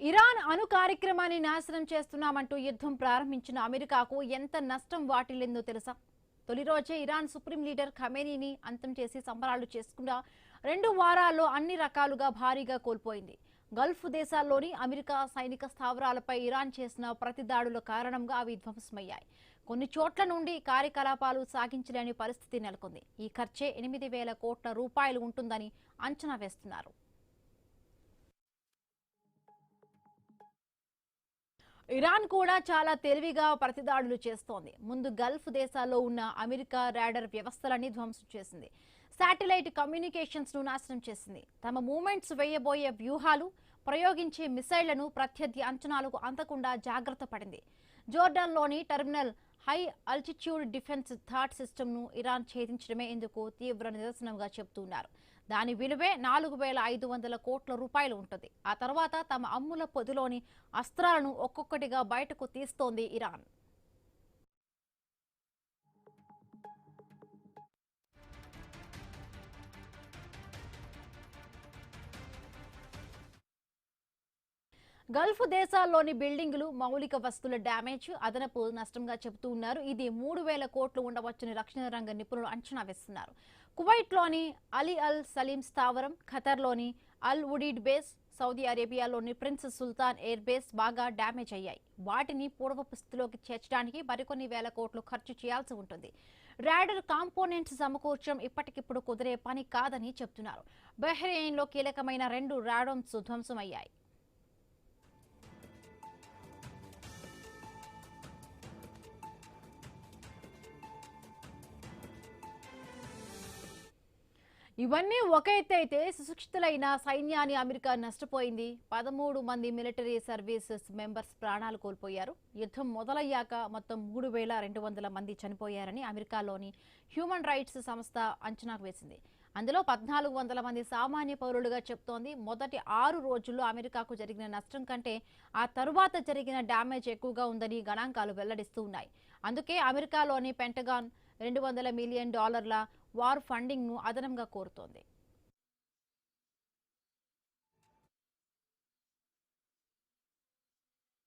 Iran అణు కార్యక్రమాన్ని నాశనం చేస్తున్నామంటూ యుద్ధం ప్రారంభించిన అమెరికాకు ఎంత నష్టం వాటిల్లిందో తెలుసా? తొలి రోజే ఇరాన్ సుప్రీం లీడర్ ఖమేనీని అంతం చేసి సంబరాలు చేసుకున్న 2 వారాల్లో అన్ని రకాలుగా భారీగా కోల్పోయింది. గల్ఫ్ దేశాల్లోని అమెరికా సైనిక స్థావరాలపై ఇరాన్ చేసిన ప్రతిదాడుల కారణంగా అవి ధ్వంసమయ్యాయి. కొన్ని చోట్ల నుండి కార్యకలాపాలు సాగించలేని పరిస్థితి నెలకొంది. ఈ ఖర్చే 8,000 కోట్ల రూపాయలు ఉంటుందని అంచనా వేస్తున్నారు. ఇరాన్ కూడా చాలా తెలివిగా ప్రతిదాడులు చేస్తోంది. ముందు గల్ఫ్ దేశాల్లో ఉన్న అమెరికా రాడార్ వ్యవస్థలన్నీ ధ్వంసం చేసింది. శాటిలైట్ కమ్యూనికేషన్స్ ను నాశనం చేసింది. తమ మూవ్మెంట్స్ వేయబోయే వ్యూహాలు, ప్రయోగించే మిసైళ్లను ప్రత్యర్థి అంచనాలకు అందకుండా జాగ్రత్త పడింది. జోర్డాన్లోని టెర్మినల్ హై ఆల్టిట్యూడ్ డిఫెన్స్ థాట్ సిస్టమ్ ను ఇరాన్ ఛేదించడమే ఇందుకు తీవ్ర నిదర్శనంగా చెబుతున్నారు. దాని విలువే 4,500 కోట్ల రూపాయలు ఉంటుంది. ఆ తర్వాత తమ అమ్ముల పొదిలోని అస్త్రాలను ఒక్కొక్కటిగా బయటకు తీస్తోంది ఇరాన్. గల్ఫ్ దేశాల్లోని బిల్డింగులు, మౌలిక వస్తువుల డ్యామేజ్ అదనపు నష్టంగా చెబుతూ ఉన్నారు. ఇది 3,000 కోట్లు ఉండవచ్చని రక్షణ రంగ నిపుణులు అంచనా వేస్తున్నారు. కువైట్లోని అలీ అల్ సలీం స్థావరం, ఖతర్లోని అల్ ఉడీడ్ బేస్, సౌదీ అరేబియాలోని ప్రిన్స్ సుల్తాన్ ఎయిర్ బేస్ బాగా డ్యామేజ్ అయ్యాయి. వాటిని పూర్వపు స్థితిలోకి చేర్చడానికి మరికొన్ని వేల కోట్లు ఖర్చు చేయాల్సి ఉంటుంది. రాడర్ కాంపోనెంట్స్ సమకూర్చడం ఇప్పటికిప్పుడు కుదిరే పని కాదని చెబుతున్నారు. బహ్రెయిన్లో కీలకమైన 2 రాడోమ్స్ ధ్వంసమయ్యాయి. ఇవన్నీ ఒక ఎత్తు అయితే, సుశిక్షితులైన సైన్యాన్ని అమెరికా నష్టపోయింది. 13 మంది మిలిటరీ సర్వీసెస్ మెంబర్స్ ప్రాణాలు కోల్పోయారు. యుద్ధం మొదలయ్యాక మొత్తం 3,200 మంది చనిపోయారని అమెరికాలోని హ్యూమన్ రైట్స్ సంస్థ అంచనాకు వేసింది. అందులో 1,400 మంది సామాన్య పౌరులుగా చెప్తోంది. మొదటి 6 రోజుల్లో అమెరికాకు జరిగిన నష్టం కంటే ఆ తరువాత జరిగిన డ్యామేజ్ ఎక్కువగా ఉందని గణాంకాలు వెల్లడిస్తూ ఉన్నాయి. అందుకే అమెరికాలోని పెంటగాన్ $200 మిలియన్ వార్ ఫండింగ్ ను అదనంగా కోరుతోంది.